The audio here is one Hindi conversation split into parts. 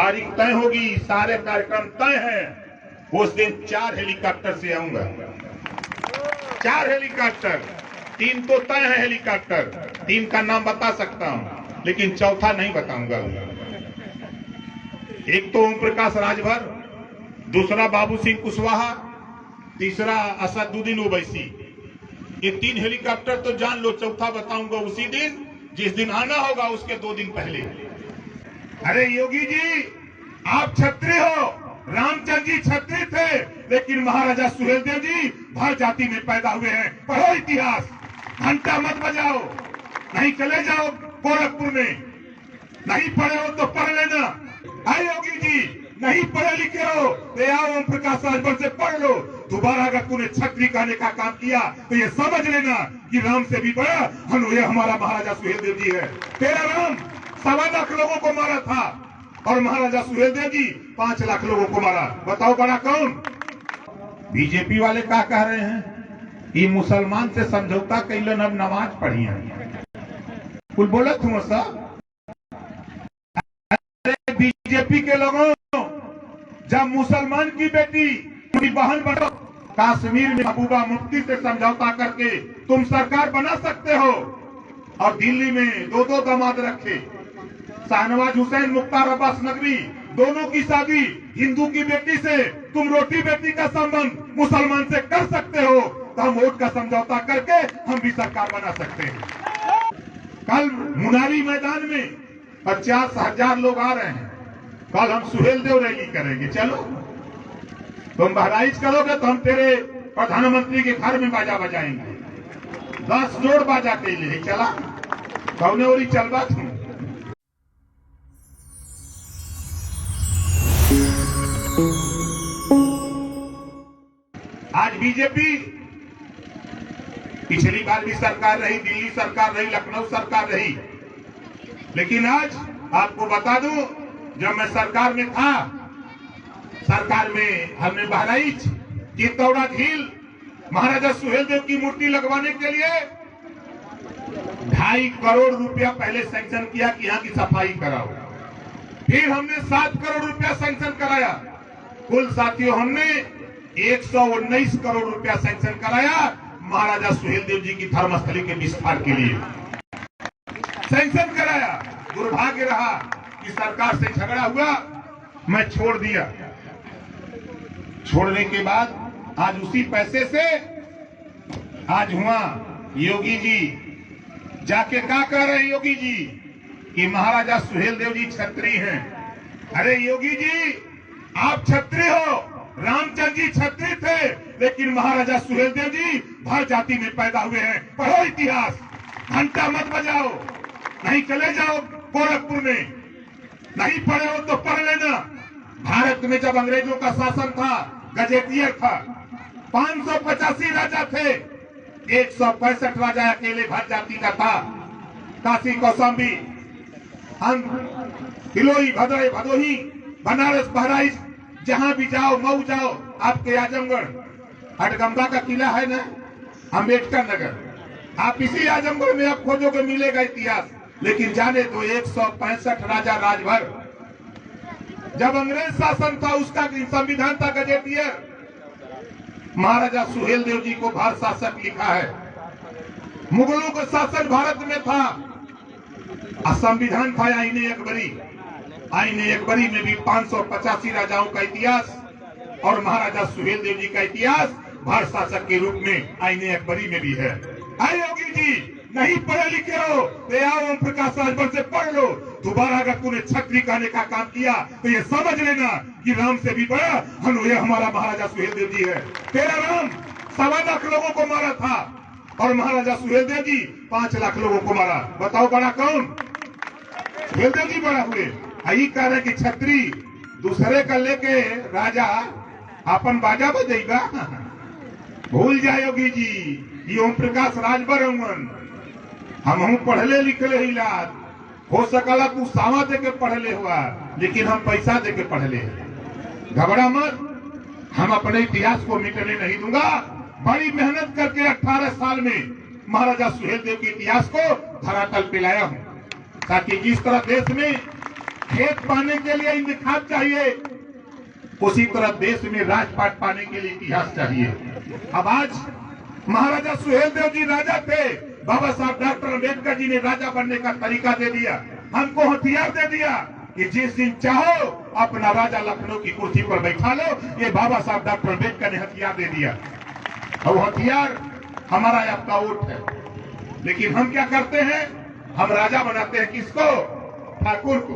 तारीख तय होगी, सारे कार्यक्रम तय हैं। उस दिन 4 हेलीकॉप्टर से आऊंगा, 4 हेलीकॉप्टर। 3 तो तय है हेलीकॉप्टर, 3 का नाम बता सकता हूं, लेकिन चौथा नहीं बताऊंगा। एक तो ओम प्रकाश राजभर, दूसरा बाबू सिंह कुशवाहा, तीसरा असदुद्दीन ओवैसी। ये 3 हेलीकॉप्टर तो जान लो, चौथा बताऊंगा उसी दिन जिस दिन आना होगा, उसके 2 दिन पहले। अरे योगी जी, आप छत्री हो, रामचंद्र जी छत्री थे, लेकिन महाराजा सुहेलदेव जी भर जाति में पैदा हुए हैं। पढ़ो इतिहास, घंटा मत बजाओ, नहीं चले जाओ गोरखपुर में। नहीं पढ़े हो तो पढ़ लेना। अरे योगी जी, नहीं पढ़े लिखे हो तो आओ ओम प्रकाश राजभर से पढ़ लो। दोबारा अगर तूने छत्री कहने का काम किया तो ये समझ लेना कि राम से भी बड़ा ये हमारा महाराजा सुहेलदेव जी है। तेरा राम 1.25 लाख लोगों को मारा था और महाराजा सुहेलदेव जी 5 लाख लोगों को मारा। बताओ बड़ा कौन? बीजेपी वाले क्या कह रहे हैं? ये मुसलमान से समझौता कैलन, अब नमाज पढ़ी है। कुल बोला तुम सब बीजेपी के लोगों, जब मुसलमान की बेटी बहन बनो, कश्मीर में महबूबा मुफ्ती से समझौता करके तुम सरकार बना सकते हो, और दिल्ली में 2 दामाद रखे, शाहनवाज हुसैन, मुख्तार अब्बास नकवी, दोनों की शादी हिंदू की बेटी से, तुम रोटी बेटी का संबंध मुसलमान से कर सकते हो, तो हम वोट का समझौता करके हम भी सरकार बना सकते हैं। कल मुनारी मैदान में 50,000 लोग आ रहे हैं। कल हम सुहेलदेव रैली करेंगे, चलो। तुम बहराइच करोगे तो हम तेरे प्रधानमंत्री के घर में बाजा बजाएंगे। 10 जोड़ बाजा के लिए चला कौने ओरी चलबा तुम। आज बीजेपी, पिछली बार भी सरकार रही, दिल्ली सरकार रही, लखनऊ सरकार रही, लेकिन आज आपको बता दूं, जब मैं सरकार में था, सरकार में हमने बहराइच चित्तौड़ा झील महाराजा सुहेलदेव की मूर्ति लगवाने के लिए 2.5 करोड़ रुपया पहले सैंक्शन किया कि यहाँ की सफाई कराओ। फिर हमने 7 करोड़ रुपया सैंक्शन कराया। कुल साथियों, हमने 119 करोड़ रुपया सैंक्शन कराया महाराजा सुहेलदेव जी की धर्मस्थली के विस्तार के लिए सैंक्शन कराया। दुर्भाग्य रहा कि सरकार से झगड़ा हुआ, मैं छोड़ दिया। छोड़ने के बाद आज उसी पैसे से आज हुआ योगी जी जाके क्या कह रहे हैं योगी जी कि महाराजा सुहेलदेव जी छत्री हैं। अरे योगी जी, आप छत्री हो, रामचंद्र जी छत्री थे, लेकिन महाराजा सुहेलदेव जी भर जाति में पैदा हुए हैं। पढ़ो इतिहास, घंटा मत बजाओ, नहीं चले जाओ गोरखपुर में। नहीं पढ़े हो तो पढ़ लेना। भारत में जब अंग्रेजों का शासन था, गजेटियर था, 585 राजा थे, 165 राजा अकेले भर जाति का था। काशी, कौशाम्बी, हिलोई, भदोही, बनारस, बहराइच, जहां भी जाओ, मऊ जाओ, आपके आजमगढ़ हटगंबा का किला है ना, अंबेडकर नगर, आप इसी आजमगढ़ में आप खोजोगे मिलेगा इतिहास। लेकिन जाने तो 165 राजा राजभर, जब अंग्रेज शासन था उसका संविधान था गजेटियर, महाराजा सुहेलदेव जी को भारत शासक लिखा है। मुगलों का शासन भारत में था, संविधान था आईने अकबरी। आईने अकबरी में भी 585 राजाओं का इतिहास और महाराजा सुहेलदेव जी का इतिहास भारत शासक के रूप में आईने अकबरी में भी है। अरे योगी जी, नहीं पढ़े लिखे हो तो आओ ओम प्रकाश राजभर से पढ़ लो। दोबारा अगर तूने छत्री कहने का काम किया तो ये समझ लेना कि राम से भी बड़ा ये हमारा महाराजा सुहेलदेव जी है। तेरा राम 1.25 लाख लोगों को मारा था और महाराजा सुहेलदेव जी 5 लाख लोगों को मारा। बताओ बड़ा कौन? सुहेलदेव जी बड़ा हुए। यही कह रहे कि छत्री दूसरे का लेके राजा अपन बाजा बजेगा। भूल जाओगी जी, ये ओम प्रकाश राजभर हम पढ़ले लिखले ही लाद हो सकला, तू सावा दे के पढ़ले हुआ, लेकिन हम पैसा दे के पढ़ले। घबरा मत, हम अपने इतिहास को मिटने नहीं दूंगा। बड़ी मेहनत करके 18 साल में महाराजा सुहेलदेव के इतिहास को धरातल पे लाया हूं, ताकि जिस तरह देश में खेत पाने के लिए इंतखाब चाहिए, उसी तरह देश में राजपाट पाने के लिए इतिहास चाहिए। अब आज महाराजा सुहेलदेव जी राजा थे, बाबा साहब डॉक्टर अम्बेडकर जी ने राजा बनने का तरीका दे दिया, हमको हथियार दे दिया कि जिस दिन चाहो अपना राजा लखनऊ की कुर्सी पर बैठा लो। ये बाबा साहब डॉक्टर अम्बेडकर ने हथियार दे दिया, और हथियार हमारा आपका वोट है। लेकिन हम क्या करते हैं, हम राजा बनाते हैं किसको? ठाकुर को।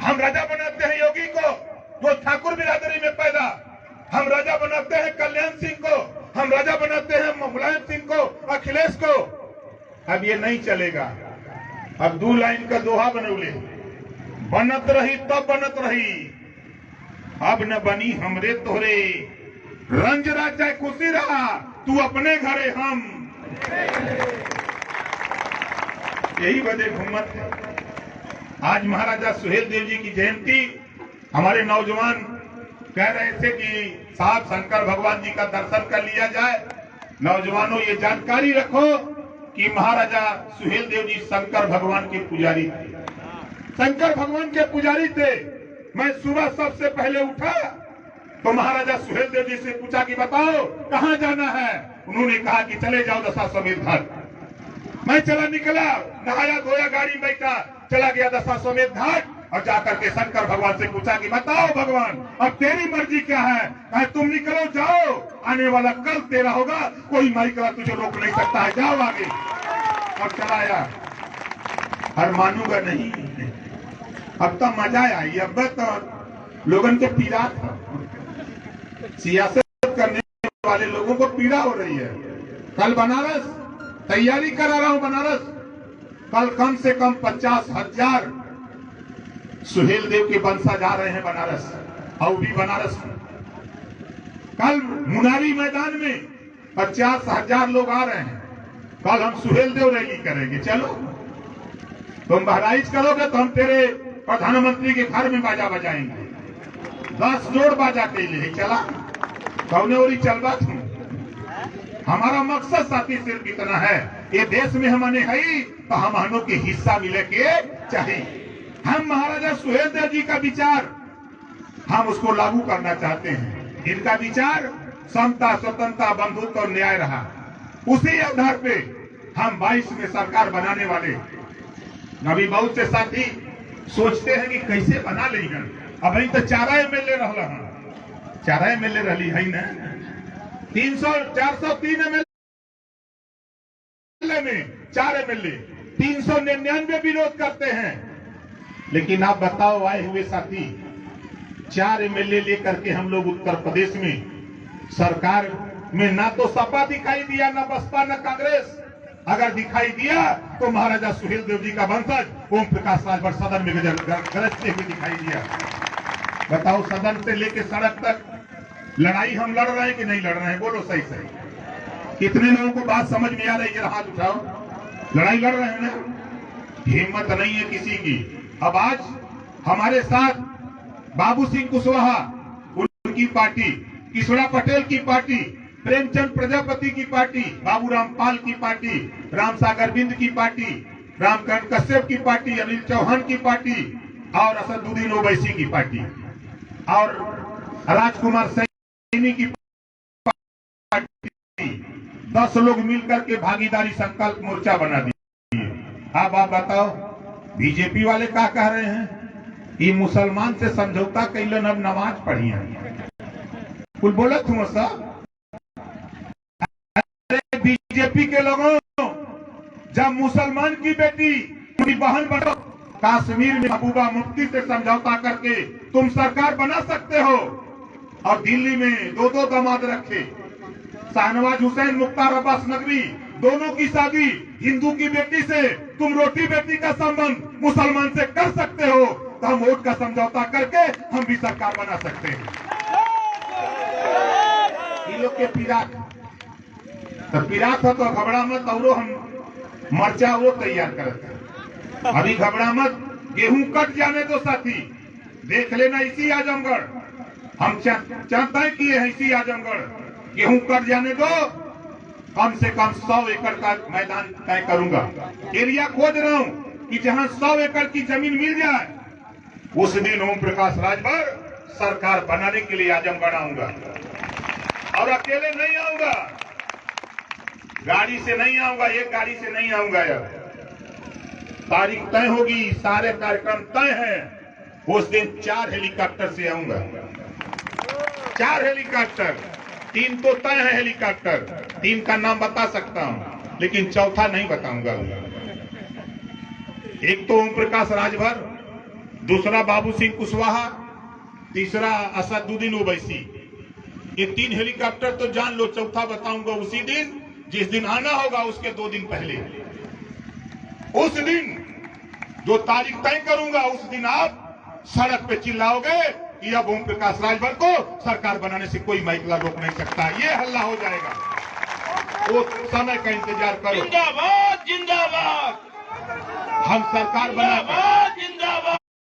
हम राजा बनाते हैं योगी को, वो ठाकुर बिरादरी में पैदा। हम राजा बनाते हैं कल्याण सिंह को, हम राजा बनाते हैं मुलायम सिंह को, अखिलेश को। अब ये नहीं चलेगा। अब 2 लाइन का दोहा बनौले, बनत रही तब बनत रही, अब न बनी हमरे तोहरे, रंज राज चाहे खुशी रहा, तू अपने घरे हम। यही वजह घुमत है। आज महाराजा सुहेलदेव जी की जयंती, हमारे नौजवान कह रहे थे कि साहब शंकर भगवान जी का दर्शन कर लिया जाए। नौजवानों ये जानकारी रखो कि महाराजा सुहेलदेव जी शंकर भगवान के पुजारी थे, शंकर भगवान के पुजारी थे। मैं सुबह सबसे पहले उठा तो महाराजा सुहेलदेव जी से पूछा कि बताओ कहाँ जाना है। उन्होंने कहा कि चले जाओ दशाश्वमेध घाट। मैं चला निकला, नहाया धोया, गाड़ी में बैठा, चला गया दशाश्वमेध घाट और जाकर के शंकर भगवान से पूछा कि बताओ भगवान अब तेरी मर्जी क्या है। कहे तुम निकलो जाओ, आने वाला कल तेरा होगा, कोई माई करा तुझे रोक नहीं सकता है, जाओ आगे। और चलाया, और मानूंगा नहीं। अब तो मजा आई, अब तो लोगन को पीड़ा था, सियासत करने वाले लोगों को पीड़ा हो रही है। कल बनारस तैयारी करा रहा हूं, बनारस कल कम से कम 50,000 सुहेलदेव के वंशज आ रहे हैं बनारस, और भी बनारस में। कल मुनारी मैदान में 50,000 लोग आ रहे हैं। कल हम सुहेलदेव रैली करेंगे। चलो तुम बहराइच करोगे तो हम तेरे प्रधानमंत्री के घर में बाजा बजाएंगे, 10 जोड़ बाजा के लिए। चला कौने और चलवा तुम। हमारा मकसद साथी सिर्फ इतना है, ये देश में हमने है तो हम के हिस्सा मिले के चाहिए। हम महाराजा सुहेलदेव जी का विचार हम उसको लागू करना चाहते हैं। इनका विचार समता, स्वतंत्रता, बंधुत्व और न्याय रहा, उसी आधार पे हम 22 में सरकार बनाने वाले। अभी बहुत से साथी सोचते हैं कि कैसे बना लेंगे। अब तो 4 एमएलए रहा, 4 एमएलए रही है ना, 403 एमएलए में 4 एमएलए, 399 विरोध करते हैं। लेकिन आप बताओ आए हुए साथी, 4 एमएलए लेकर के हम लोग उत्तर प्रदेश में सरकार में ना तो सपा दिखाई दिया, ना बसपा, ना कांग्रेस। अगर दिखाई दिया तो महाराजा सुहेलदेव जी का वंशज ओम प्रकाश राजभर सदन में गरजते हुए दिखाई दिया। बताओ सदन से लेके सड़क तक लड़ाई हम लड़ रहे हैं कि नहीं लड़ रहे हैं? बोलो सही सही। कितने लोगों को बात समझ में आ रही है? हाथ उठाओ। लड़ाई लड़ रहे हैं ना, हिम्मत नहीं है किसी की। अब आज हमारे साथ बाबू सिंह कुशवाहा, उनकी पार्टी, किशोरा पटेल की पार्टी, प्रेमचंद प्रजापति की पार्टी, बाबूराम पाल की पार्टी, रामसागर बिंद की पार्टी, रामकांत कश्यप की पार्टी, अनिल चौहान की पार्टी और असदुद्दीन ओवैसी की पार्टी और राजकुमार सैनी की पार्टी, 10 लोग मिलकर के भागीदारी संकल्प मोर्चा बना दिए। अब आप बताओ बीजेपी वाले क्या कह रहे हैं? ये मुसलमान से समझौता कैलन, अब नमाज पढ़ी है। कुल बोला तुम सब बीजेपी के लोगों, जब मुसलमान की बेटी अपनी बहन बनो, कश्मीर में महबूबा मुफ्ती से समझौता करके तुम सरकार बना सकते हो, और दिल्ली में 2 दामाद रखे, शाहनवाज हुसैन, मुख्तार अब्बास नकवी, दोनों की शादी हिंदू की बेटी से, तुम रोटी बेटी का संबंध मुसलमान से कर सकते हो, तो हम वोट का समझौता करके हम भी सरकार बना सकते हैं। ये लोग के पिरात हो तो घबरा मत, और हम मर्चा वो तैयार करते। अभी घबरा मत, गेहूं कट जाने दो साथी, देख लेना इसी आजमगढ़, हम चाहते किए हैं इसी आजमगढ़, गेहूं कट जाने दो, कम से कम 100 एकड़ का मैदान तय करूंगा। एरिया खोज रहा हूं कि जहां 100 एकड़ की जमीन मिल जाए, उस दिन ओम प्रकाश राजभर सरकार बनाने के लिए आजमगढ़ आऊंगा और अकेले नहीं आऊंगा, गाड़ी से नहीं आऊंगा, एक गाड़ी से नहीं आऊंगा। यार तारीख तय होगी, सारे कार्यक्रम तय हैं। उस दिन 4 हेलीकॉप्टर से आऊंगा, 4 हेलीकॉप्टर, 3 तो तय है हेलीकॉप्टर, 3 का नाम बता सकता हूं लेकिन चौथा नहीं बताऊंगा। एक तो ओम प्रकाश राजभर, दूसरा बाबू सिंह कुशवाहा, तीसरा असदुद्दीन ओवैसी। ये 3 हेलीकॉप्टर तो जान लो, चौथा बताऊंगा उसी दिन जिस दिन आना होगा, उसके 2 दिन पहले। उस दिन जो तारीख तय करूंगा उस दिन आप सड़क पे चिल्लाओगे कि अब ओम प्रकाश राजभर को सरकार बनाने से कोई महिला रोक नहीं सकता। ये हल्ला हो जाएगा, वो समय का इंतजार करो। जिंदाबाद जिंदाबाद, हम सरकार बनाएंगे।